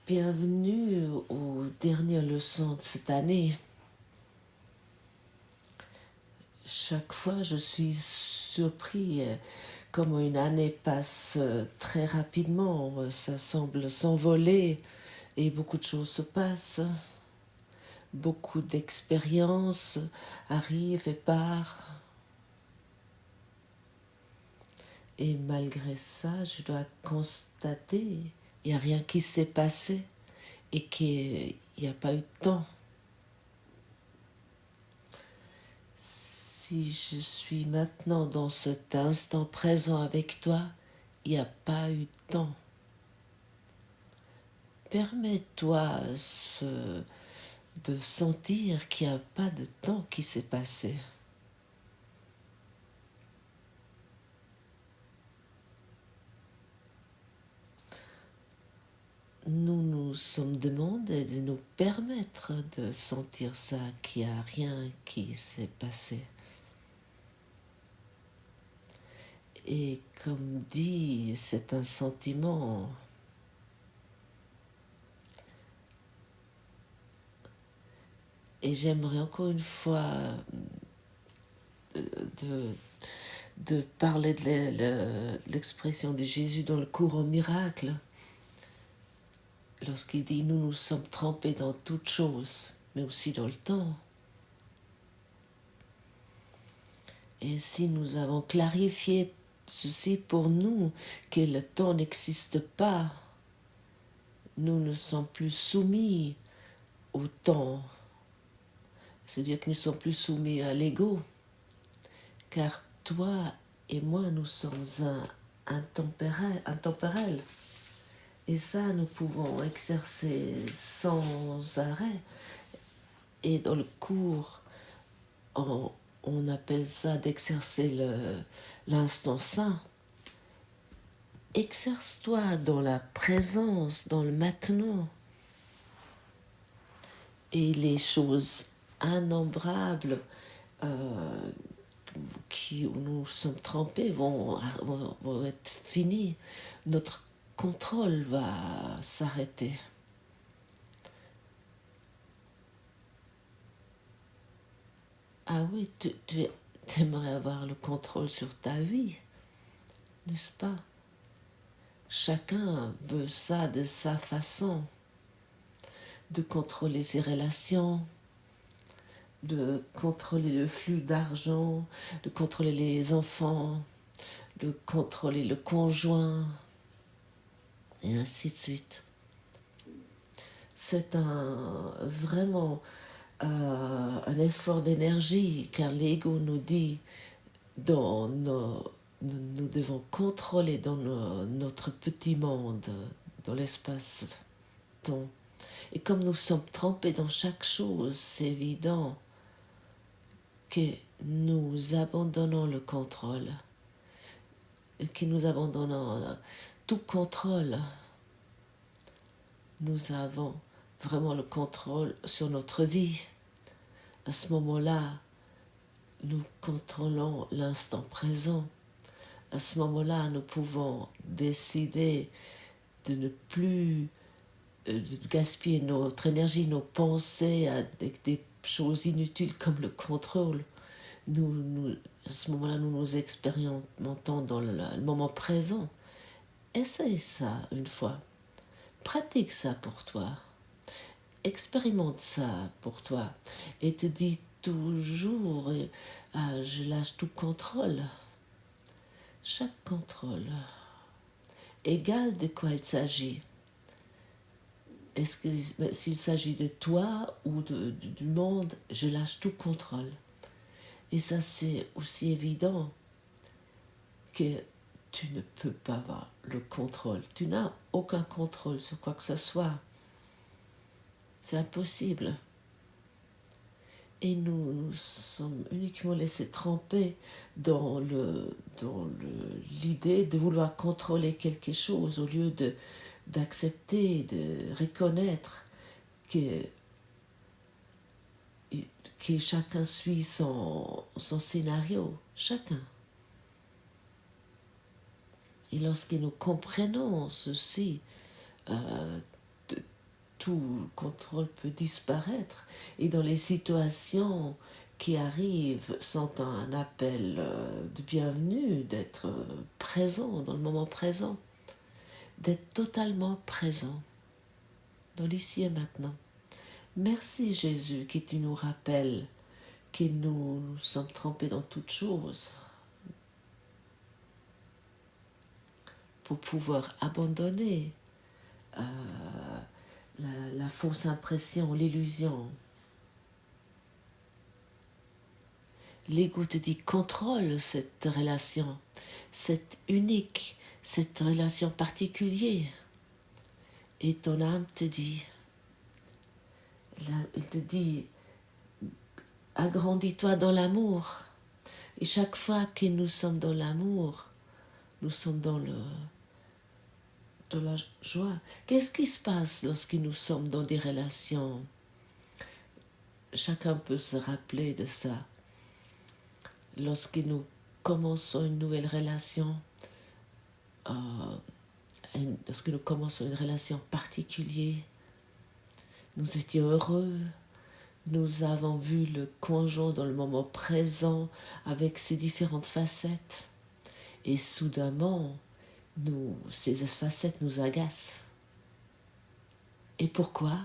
Bienvenue aux dernières leçons de cette année. Chaque fois, je suis surpris comment une année passe très rapidement. Ça semble s'envoler et beaucoup de choses se passent. Beaucoup d'expériences arrivent et partent. Et malgré ça, je dois constater qu'il n'y a rien qui s'est passé et qu'il n'y a pas eu de temps. Si je suis maintenant dans cet instant présent avec toi, il n'y a pas eu de temps. Permets-toi de sentir qu'il n'y a pas de temps qui s'est passé. Nous nous sommes demandé de nous permettre de sentir ça, qu'il n'y a rien qui s'est passé. Et comme dit, c'est un sentiment. Et j'aimerais encore une fois de parler de l'expression de Jésus dans le cours au miracle, lorsqu'il dit « Nous nous sommes trempés dans toutes choses, mais aussi dans le temps ». Et si nous avons clarifié ceci pour nous, que le temps n'existe pas, nous ne sommes plus soumis au temps. C'est-à-dire que nous ne sommes plus soumis à l'ego, car toi et moi, nous sommes intemporels. Et ça, nous pouvons exercer sans arrêt. Et dans le cours, on appelle ça d'exercer l'instant saint. Exerce-toi dans la présence, dans le maintenant. Et les choses innombrables où nous sommes trempés vont être finies. Notre contrôle va s'arrêter. Ah oui, tu aimerais avoir le contrôle sur ta vie, n'est-ce pas? Chacun veut ça de sa façon, de contrôler ses relations, de contrôler le flux d'argent, de contrôler les enfants, de contrôler le conjoint, et ainsi de suite. C'est vraiment un effort d'énergie, car l'ego nous dit nous devons contrôler dans notre petit monde, dans l'espace-temps. Et comme nous sommes trempés dans chaque chose, c'est évident que nous abandonnons le contrôle, que nous abandonnons tout contrôle. Nous avons vraiment le contrôle sur notre vie. À ce moment-là, nous contrôlons l'instant présent. À ce moment-là, nous pouvons décider de ne plus gaspiller notre énergie, nos pensées à des choses inutiles comme le contrôle. À ce moment-là, nous nous expérimentons dans le moment présent. Essaye ça une fois. Pratique ça pour toi. Expérimente ça pour toi. Et te dis toujours, je lâche tout contrôle. Chaque contrôle, égal de quoi il s'agit. Est-ce que s'il s'agit de toi ou du monde, je lâche tout contrôle. Et ça, c'est aussi évident que tu ne peux pas avoir le contrôle. Tu n'as aucun contrôle sur quoi que ce soit. C'est impossible. Et nous sommes uniquement laissés tremper dans l'idée de vouloir contrôler quelque chose au lieu d'accepter, de reconnaître que chacun suit son scénario, chacun. Et lorsque nous comprenons ceci, tout contrôle peut disparaître. Et dans les situations qui arrivent, sont un appel de bienvenue, d'être présent dans le moment présent, d'être totalement présent dans l'ici et maintenant. Merci Jésus qui tu nous rappelles que nous sommes trempés dans toutes choses pour pouvoir abandonner la fausse impression, l'illusion. L'ego te dit contrôle cette relation, cette unique, cette relation particulière. Et ton âme te dit, il te dit, agrandis-toi dans l'amour. Et chaque fois que nous sommes dans l'amour, nous sommes dans la joie. Qu'est-ce qui se passe lorsque nous sommes dans des relations? Chacun peut se rappeler de ça. Lorsque nous commençons une nouvelle relation, lorsque nous commençons une relation particulière, nous étions heureux, nous avons vu le conjoint dans le moment présent avec ses différentes facettes. Et soudainement, ces facettes nous agacent. Et pourquoi?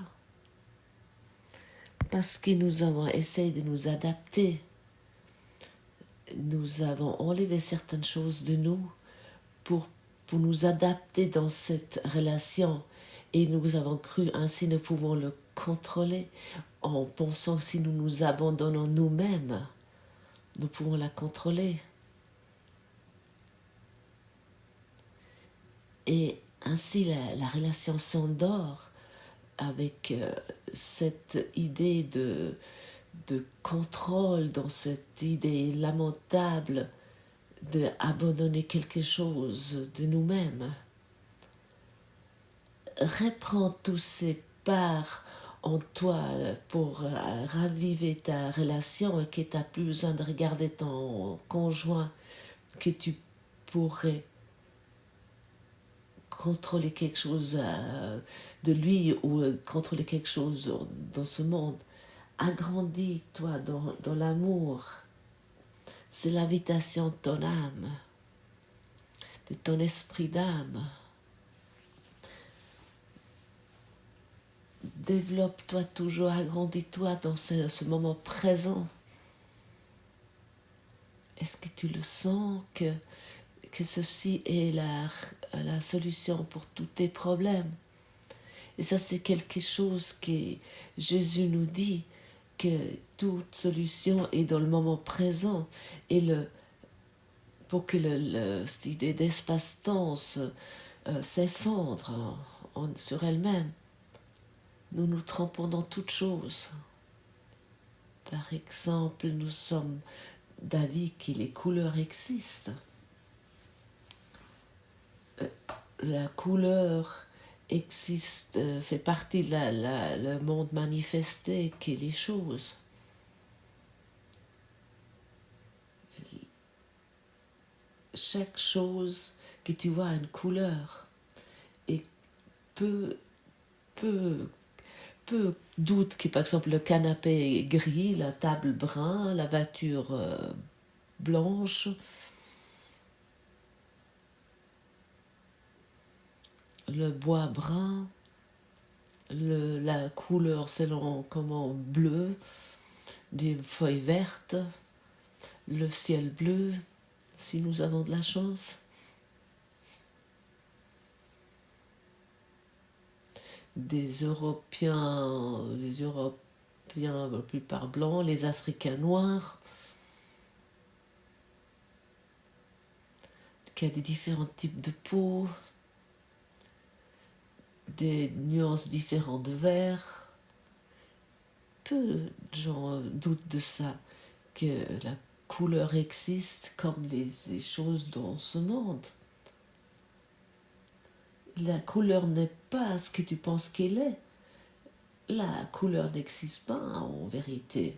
Parce que nous avons essayé de nous adapter. Nous avons enlevé certaines choses de nous pour nous adapter dans cette relation. Et nous avons cru ainsi nous pouvons le contrôler en pensant que si nous nous abandonnons nous-mêmes, nous pouvons la contrôler. Et ainsi la relation s'endort avec cette idée de contrôle, dans cette idée lamentable d'abandonner quelque chose de nous-mêmes. Reprends tous ces parts en toi pour raviver ta relation et que tu n'as plus besoin de regarder ton conjoint, que tu pourrais contrôler quelque chose de lui ou contrôler quelque chose dans ce monde. Agrandis-toi dans l'amour. C'est l'invitation de ton âme, de ton esprit d'âme. Développe-toi toujours, agrandis-toi dans ce moment présent. Est-ce que tu le sens que ceci est la solution pour tous tes problèmes? Et ça, c'est quelque chose que Jésus nous dit, que toute solution est dans le moment présent. Et pour que cette idée d'espace-temps s'effondre sur elle-même, nous nous trompons dans toutes choses. Par exemple, nous sommes d'avis que les couleurs existent. La couleur existe, fait partie de le monde manifesté qu'est les choses. Chaque chose que tu vois a une couleur et peu doute que par exemple le canapé est gris, la table brun, la voiture blanche, le bois brun, la couleur selon comment bleu, des feuilles vertes, le ciel bleu, si nous avons de la chance. Les Européens la plupart blancs, les Africains noirs, qui a des différents types de peau, des nuances différentes de vert. Peu de gens doutent de ça, que la couleur existe comme les choses dans ce monde. La couleur n'est pas ce que tu penses qu'elle est. La couleur n'existe pas en vérité.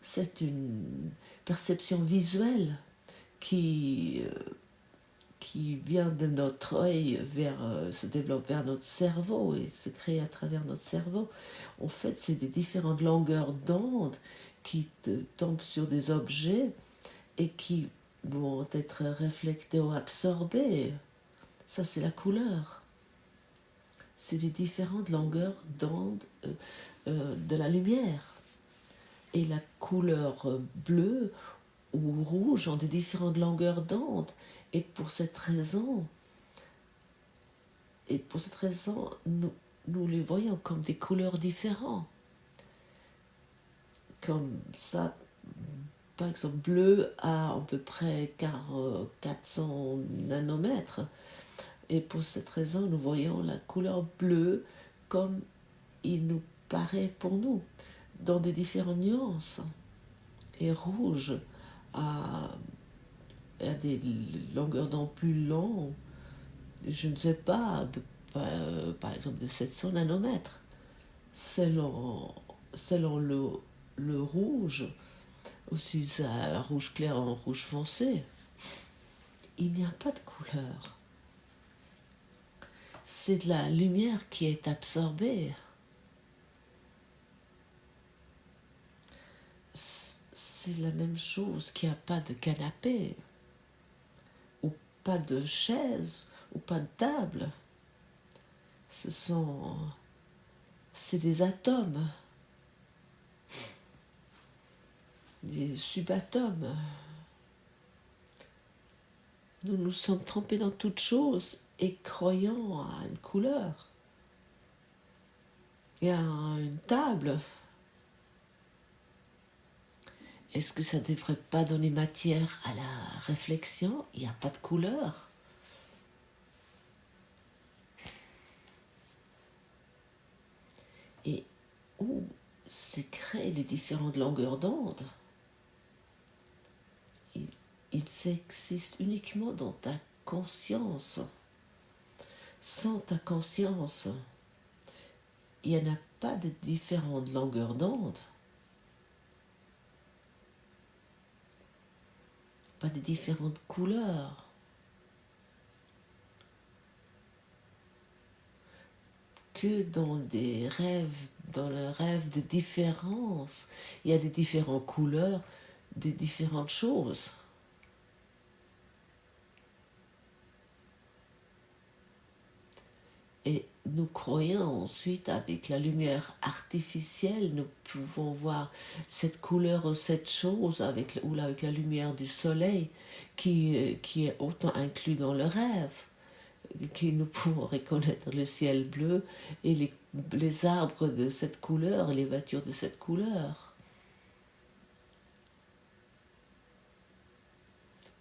C'est une perception visuelle qui qui vient de notre œil se développe vers notre cerveau et se crée à travers notre cerveau. En fait, c'est des différentes longueurs d'onde qui tombent sur des objets et qui vont être réfléchés ou absorbés. Ça, c'est la couleur. C'est des différentes longueurs d'onde de la lumière. Et la couleur bleue ou rouge ont des différentes longueurs d'onde. Et pour cette raison, nous les voyons comme des couleurs différentes. Comme ça, par exemple, bleu a à peu près 400 nanomètres. Et pour cette raison, nous voyons la couleur bleue comme il nous paraît pour nous, dans des différentes nuances. Et rouge a des longueurs d'onde plus longues, je ne sais pas, par exemple de 700 nanomètres. Selon le rouge, aussi ça un rouge clair, un rouge foncé, il n'y a pas de couleur. C'est de la lumière qui est absorbée. C'est la même chose qu'il n'y a pas de canapé, ou pas de chaise, ou pas de table. C'est des atomes, des subatomes. Nous nous sommes trempés dans toutes choses et croyons à une couleur et à une table. Est-ce que ça ne devrait pas donner matière à la réflexion? Il n'y a pas de couleur. Et où se créent les différentes longueurs d'onde? Ils existent uniquement dans ta conscience. Sans ta conscience, il n'y en a pas de différentes longueurs d'onde. Pas de différentes couleurs. Que dans le rêve de différence, il y a des différentes couleurs, des différentes choses. Et nous croyons ensuite, avec la lumière artificielle, nous pouvons voir cette couleur ou cette chose avec la lumière du soleil qui est autant inclus dans le rêve, que nous pouvons reconnaître le ciel bleu et les arbres de cette couleur, les voitures de cette couleur.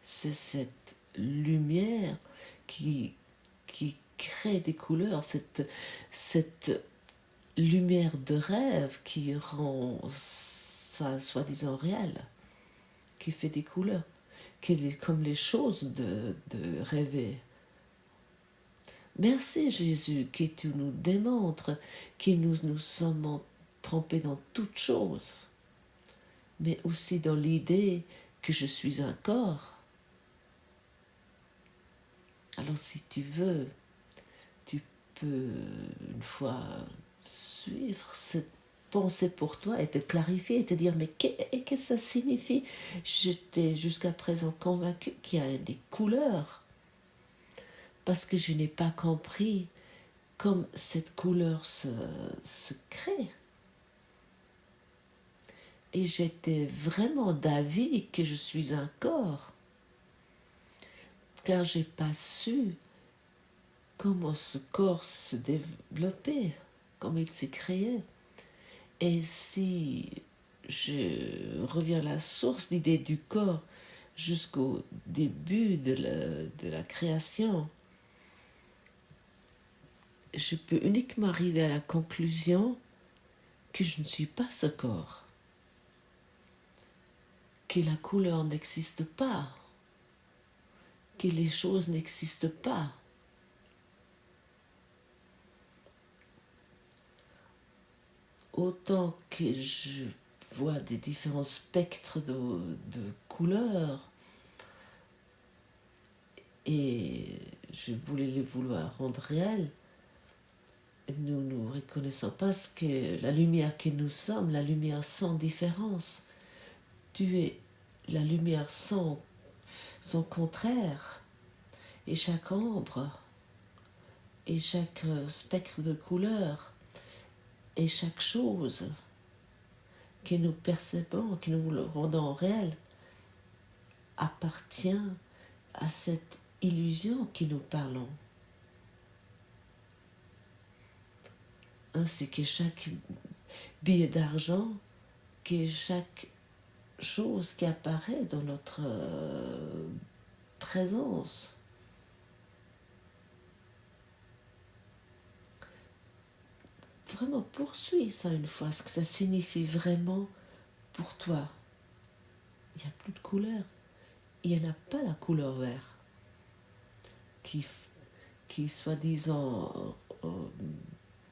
C'est cette lumière qui crée des couleurs, cette lumière de rêve qui rend ça soi-disant réel, qui fait des couleurs, comme les choses de rêver. Merci Jésus que tu nous démontres que nous sommes trempés dans toutes choses, mais aussi dans l'idée que je suis un corps. Alors si tu veux, tu peux une fois suivre cette pensée pour toi et te clarifier et te dire mais qu'est-ce que ça signifie? J'étais jusqu'à présent convaincue qu'il y a des couleurs parce que je n'ai pas compris comme cette couleur se crée. Et j'étais vraiment d'avis que je suis un corps, car j'ai pas su comment ce corps se développait, comment il s'est créé. Et si je reviens à la source d'idée du corps jusqu'au début de la création, je peux uniquement arriver à la conclusion que je ne suis pas ce corps, que la couleur n'existe pas, que les choses n'existent pas. Autant que je vois des différents spectres de couleurs, et je voulais les vouloir rendre réels. Nous nous reconnaissons parce que la lumière que nous sommes, la lumière sans différence, tu es la lumière sans son contraire, et chaque ombre, et chaque spectre de couleur, et chaque chose que nous percevons, que nous rendons réel, appartient à cette illusion que nous parlons. Ainsi que chaque billet d'argent, que chaque chose qui apparaît dans notre présence. Vraiment poursuis ça une fois, ce que ça signifie vraiment pour toi. Il n'y a plus de couleur. Il n'y en a pas la couleur vert qui soi-disant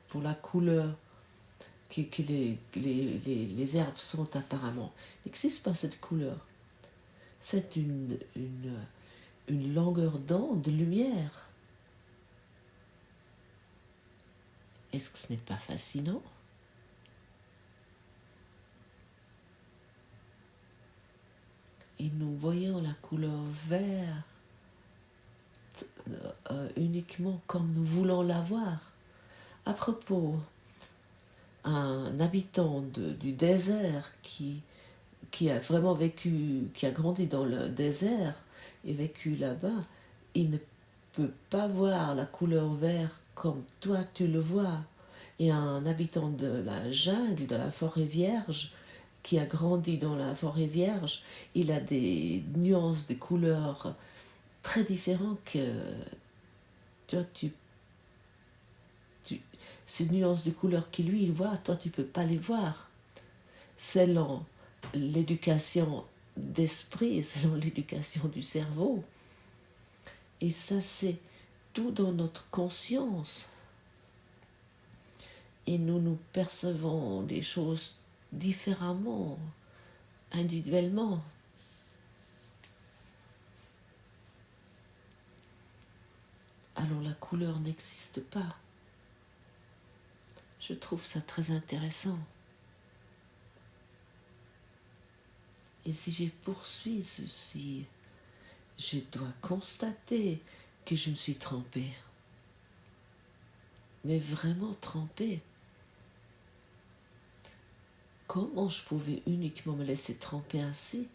pour la couleur que les herbes sont apparemment. Il n'existe pas cette couleur. C'est une longueur d'onde de lumière. Est-ce que ce n'est pas fascinant? Et nous voyons la couleur verte uniquement comme nous voulons la voir. À propos, un habitant du désert qui a vraiment vécu, qui a grandi dans le désert et vécu là-bas, il ne peut pas voir la couleur verte comme toi tu le vois. Et un habitant de la jungle, de la forêt vierge, qui a grandi dans la forêt vierge, il a des nuances de couleurs très différentes que toi ces nuances de couleurs que lui il voit, toi tu peux pas les voir. Selon l'éducation d'esprit, selon l'éducation du cerveau. Et ça, c'est tout dans notre conscience. Et nous percevons des choses différemment, individuellement. Alors la couleur n'existe pas. Je trouve ça très intéressant. Et si je poursuis ceci, je dois constater que je me suis trompée. Mais vraiment trompée. Comment je pouvais uniquement me laisser tromper ainsi,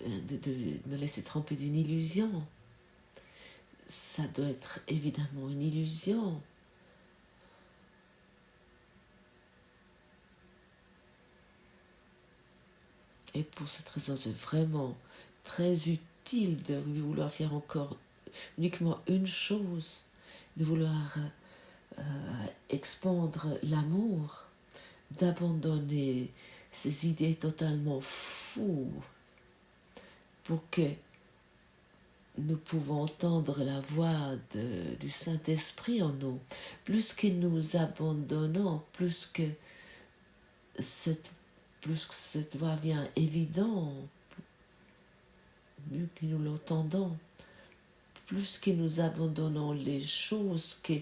de me laisser tromper d'une illusion? Ça doit être évidemment une illusion. Et pour cette raison, c'est vraiment très utile de vouloir faire encore uniquement une chose, de vouloir expandre l'amour, d'abandonner ces idées totalement fous pour que nous pouvons entendre la voix du Saint-Esprit en nous. Plus que nous abandonnons, plus que cette voix vient évidente, mieux que nous l'entendons, plus que nous abandonnons les choses que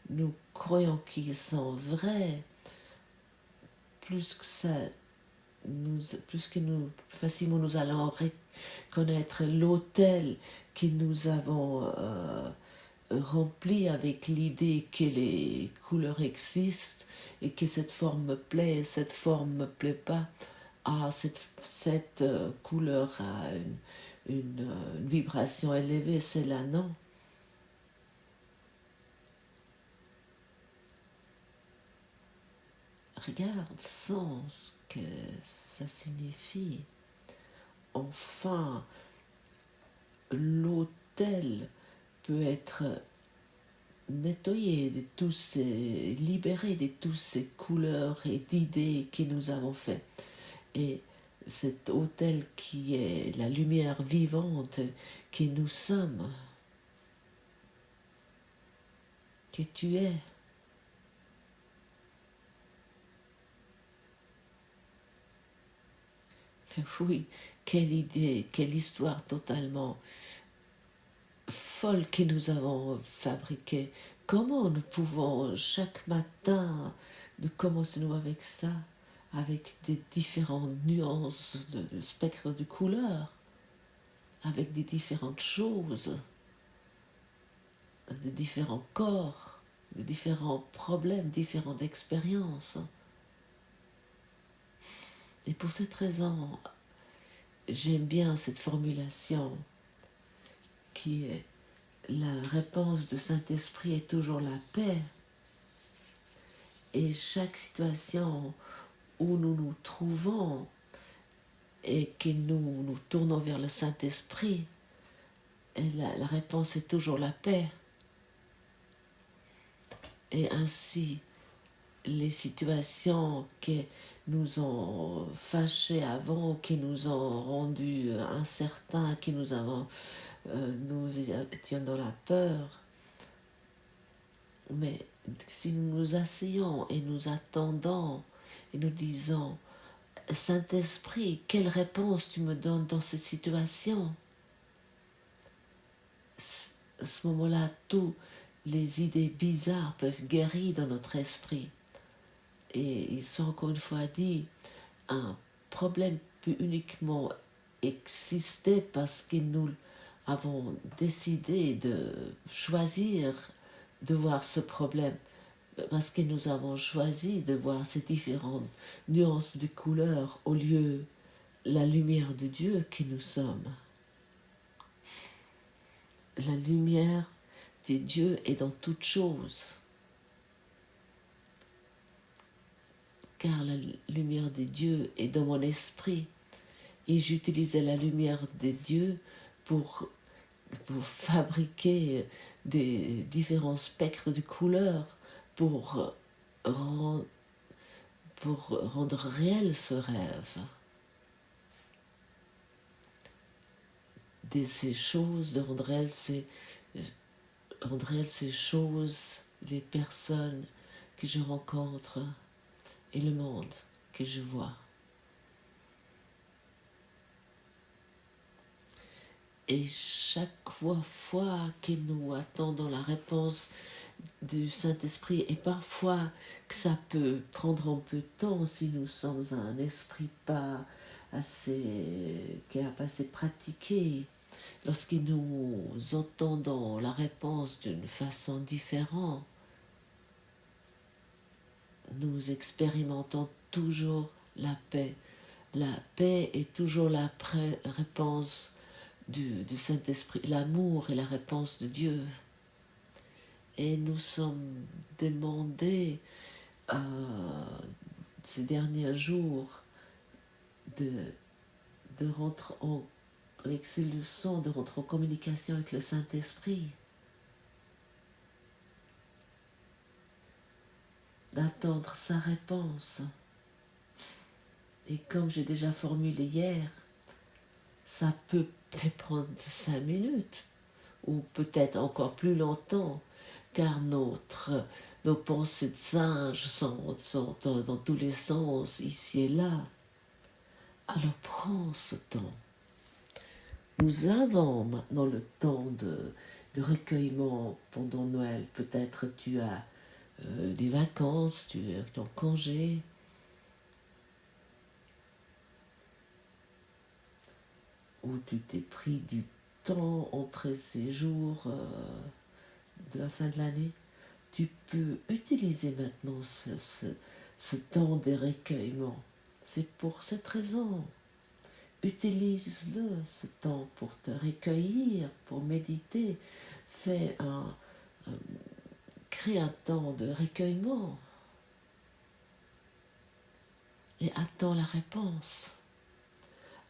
nous croyons qu'ils sont vraies, plus que nous facilement nous allons reconnaître l'autel que nous avons rempli avec l'idée que les couleurs existent et que cette forme me plaît et cette forme me plaît pas. Ah, cette couleur a une vibration élevée, celle-là non. Regarde, sens ce que ça signifie. Enfin, l'autel peut être nettoyé de tous ces, libéré de toutes ces couleurs et d'idées que nous avons fait. Et cet autel qui est la lumière vivante que nous sommes, que tu es. Oui, quelle idée, quelle histoire totalement folle que nous avons fabriquée. Comment nous pouvons chaque matin, nous commençons avec ça, avec des différentes nuances de spectre de couleurs, avec des différentes choses, de différents corps, de différents problèmes, différentes expériences. Et pour cette raison, j'aime bien cette formulation qui est la réponse du Saint-Esprit est toujours la paix. Et chaque situation où nous nous trouvons et que nous nous tournons vers le Saint-Esprit, la réponse est toujours la paix. Et ainsi, les situations qui nous ont fâchés avant, qui nous ont rendus incertains, qui nous étions dans la peur. Mais si nous nous asseyons et nous attendons et nous disons « Saint-Esprit, quelle réponse tu me donnes dans cette situation ?» À ce moment-là, toutes les idées bizarres peuvent guérir dans notre esprit. Et ils sont encore une fois dit, un problème peut uniquement exister parce que nous avons décidé de choisir de voir ce problème, parce que nous avons choisi de voir ces différentes nuances de couleurs au lieu de la lumière de Dieu que nous sommes. La lumière de Dieu est dans toutes choses. Car la lumière de Dieu est dans mon esprit. Et j'utilisais la lumière de Dieu pour fabriquer des différents spectres de couleurs, pour rendre réel ce rêve. De ces choses, de rendre réel ces choses, les personnes que je rencontre et le monde que je vois. Et chaque fois que nous attendons la réponse du Saint-Esprit, et parfois que ça peut prendre un peu de temps si nous sommes un esprit qui n'a pas assez pratiqué, lorsque nous entendons la réponse d'une façon différente, nous expérimentons toujours la paix. La paix est toujours la réponse du Saint-Esprit, l'amour est la réponse de Dieu. Et nous sommes demandés ces derniers jours de rentrer avec ces leçons, de rentrer en communication avec le Saint-Esprit, d'attendre sa réponse. Et comme j'ai déjà formulé hier, ça peut prendre 5 minutes, ou peut-être encore plus longtemps, car nos pensées de singe sont dans tous les sens, ici et là. Alors prends ce temps. Nous avons maintenant le temps de recueillement pendant Noël. Peut-être tu as des vacances, tu es en congé. Ou tu t'es pris du temps entre ces jours de la fin de l'année. Tu peux utiliser maintenant ce temps de recueillement. C'est pour cette raison. Utilise-le, ce temps, pour te recueillir, pour méditer. Crée un temps de recueillement. Et attends la réponse.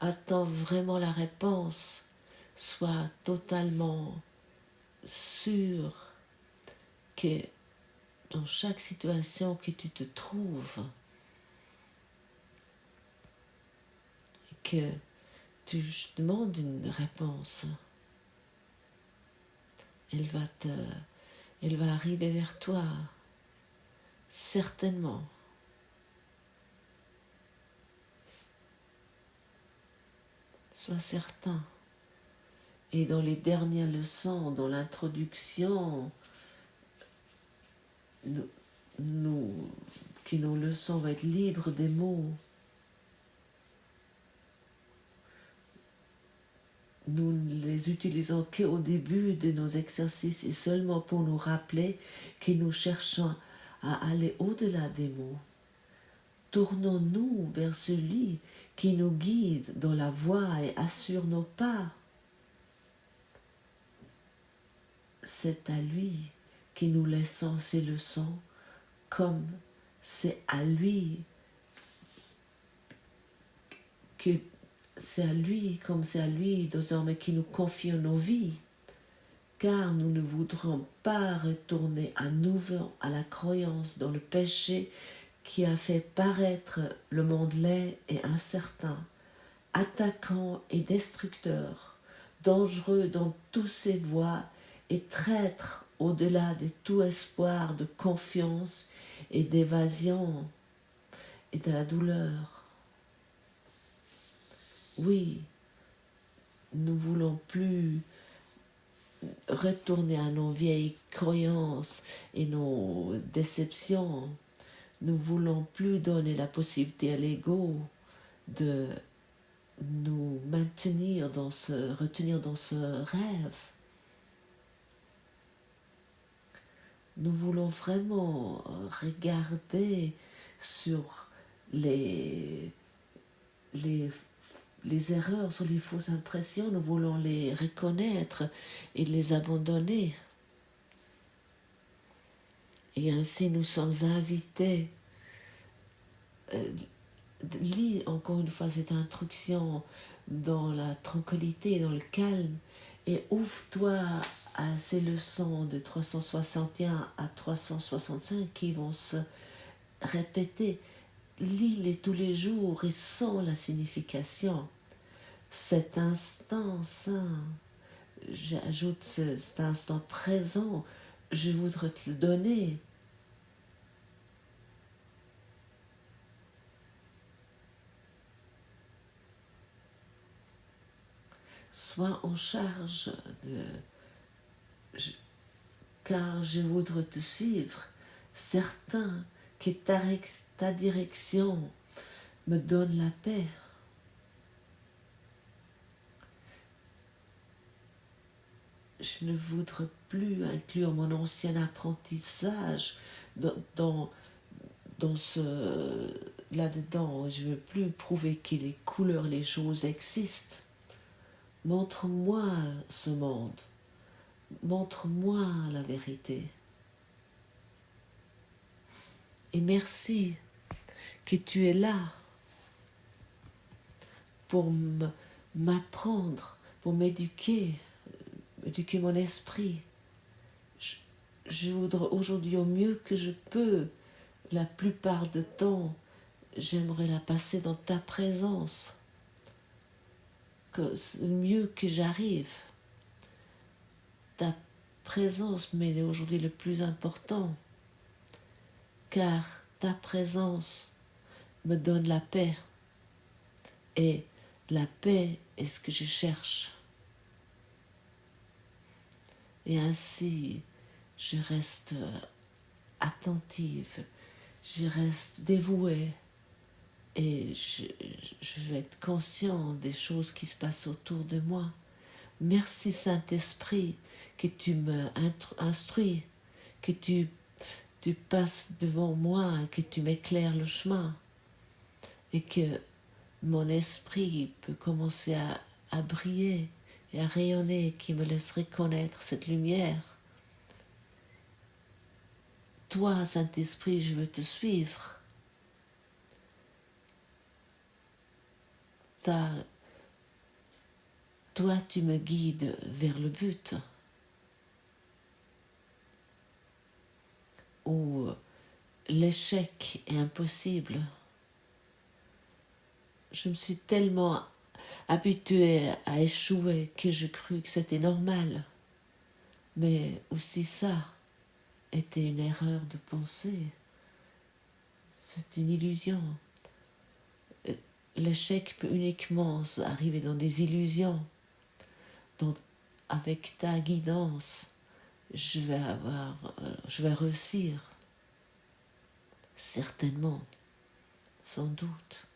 Attends vraiment la réponse. Sois totalement sûr que dans chaque situation que tu te trouves, que tu demandes une réponse, elle va arriver vers toi, certainement. Sois certain. Et dans les dernières leçons, dans l'introduction, que nos leçons vont être libres des mots. Nous ne les utilisons qu'au début de nos exercices et seulement pour nous rappeler que nous cherchons à aller au-delà des mots. Tournons-nous vers celui qui nous guide dans la voie et assure nos pas. C'est à lui que nous laissons ces leçons, comme c'est à lui désormais qui nous confions nos vies, car nous ne voudrons pas retourner à nouveau à la croyance dans le péché qui a fait paraître le monde laid et incertain, attaquant et destructeur, dangereux dans tous ses voies et traître au-delà de tout espoir de confiance et d'évasion et de la douleur. Oui, nous voulons plus retourner à nos vieilles croyances et nos déceptions. Nous voulons plus donner la possibilité à l'ego de nous retenir dans ce rêve. Nous voulons vraiment regarder sur les erreurs, sur les fausses impressions. Nous voulons les reconnaître et les abandonner. Et ainsi nous sommes invités. Lis encore une fois cette instruction dans la tranquillité, dans le calme, et ouvre-toi à ces leçons de 361 à 365 qui vont se répéter. Lis-les tous les jours et sens la signification. Cet instant saint, j'ajoute cet instant présent, je voudrais te le donner. Sois en charge car je voudrais te suivre, certain que ta direction me donne la paix. Je ne voudrais plus inclure mon ancien apprentissage dans ce là-dedans. Je ne veux plus prouver que les couleurs, les choses existent. Montre-moi ce monde. Montre-moi la vérité. Et merci que tu es là pour m'apprendre, pour m'éduquer mon esprit. Je voudrais aujourd'hui au mieux que je peux, la plupart du temps, j'aimerais la passer dans ta présence, le mieux que j'arrive. Ta présence m'est aujourd'hui le plus important, car ta présence me donne la paix, et la paix est ce que je cherche. Et ainsi, je reste attentive, je reste dévouée, et je vais être conscient des choses qui se passent autour de moi. Merci Saint-Esprit que tu me instruis, que tu passes devant moi, que tu m'éclaires le chemin, et que mon esprit peut commencer à briller et à rayonner, qui me laisse reconnaître cette lumière. Toi, Saint-Esprit, je veux te suivre. Toi, tu me guides vers le but. Où l'échec est impossible. Je me suis tellement habituée à échouer que je crus que c'était normal. Mais aussi ça était une erreur de pensée. C'est une illusion. L'échec peut uniquement arriver dans des illusions, dans avec ta guidance, je vais réussir. Certainement, sans doute.